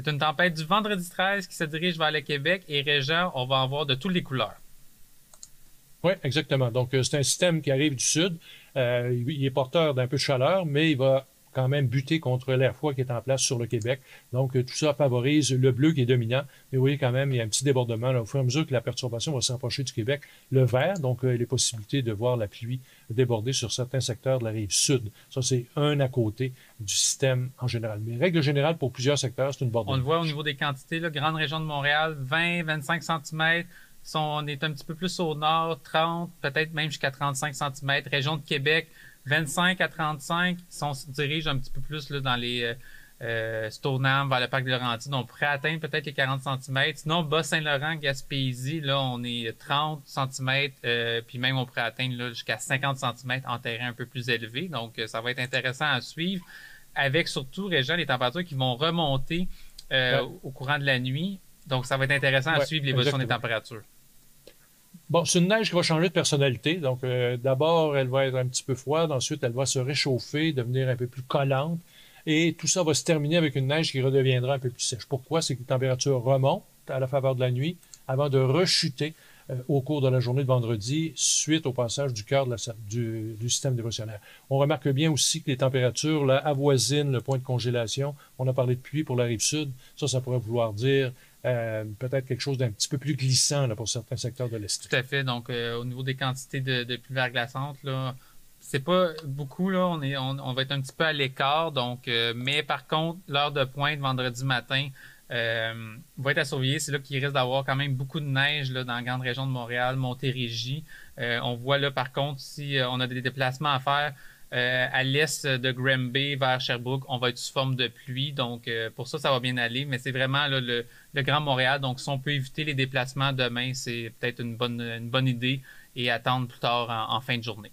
C'est une tempête du vendredi 13 qui se dirige vers le Québec et Régent, on va en voir de toutes les couleurs. Oui, exactement. Donc, c'est un système qui arrive du sud. Il est porteur d'un peu de chaleur, mais il va quand même buter contre l'air froid qui est en place sur le Québec. Donc, tout ça favorise le bleu qui est dominant. Mais vous voyez quand même, il y a un petit débordement là, au fur et à mesure que la perturbation va s'approcher du Québec. Le vert, donc les possibilités de voir la pluie déborder sur certains secteurs de la rive sud. Ça, c'est un à côté du système en général. Mais règle générale, pour plusieurs secteurs, c'est une bordée On de le voit au neige. niveau des quantités, là, grande région de Montréal, 20-25 cm. On est un petit peu plus au nord, 30, peut-être même jusqu'à 35 cm. Région de Québec, 25 à 35. Si on se dirige un petit peu plus là, dans les Stoneham, vers le parc de Laurentides, on pourrait atteindre peut-être les 40 cm. Sinon, Bas-Saint-Laurent, Gaspésie, là, on est 30 cm, puis même on pourrait atteindre là, jusqu'à 50 cm en terrain un peu plus élevé. Donc, ça va être intéressant à suivre. Avec surtout, Régent, les températures qui vont remonter Ouais, au courant de la nuit. Donc, ça va être intéressant à ouais, suivre l'évolution des exactement. températures. Bon, c'est une neige qui va changer de personnalité. Donc, d'abord, elle va être un petit peu froide. Ensuite, elle va se réchauffer, devenir un peu plus collante. Et tout ça va se terminer avec une neige qui redeviendra un peu plus sèche. Pourquoi? C'est que les températures remontent à la faveur de la nuit avant de rechuter au cours de la journée de vendredi suite au passage du cœur du système dépressionnaire. On remarque bien aussi que les températures là, avoisinent le point de congélation. On a parlé de pluie pour la rive sud. Ça pourrait vouloir dire peut-être quelque chose d'un petit peu plus glissant là, pour certains secteurs de l'Est. Tout à fait. Donc, au niveau des quantités de pluie verglaçante, là, c'est pas beaucoup, là. On va être un petit peu à l'écart. Donc, mais par contre, l'heure de pointe vendredi matin va être à surveiller. C'est là qu'il risque d'avoir quand même beaucoup de neige là, dans la grande région de Montréal, Montérégie. On voit là, par contre, si on a des déplacements à faire à l'est de Granby vers Sherbrooke, on va être sous forme de pluie. Donc, pour ça, ça va bien aller. Mais c'est vraiment là, le Grand Montréal. Donc, si on peut éviter les déplacements demain, c'est peut-être une bonne idée et attendre plus tard en fin de journée.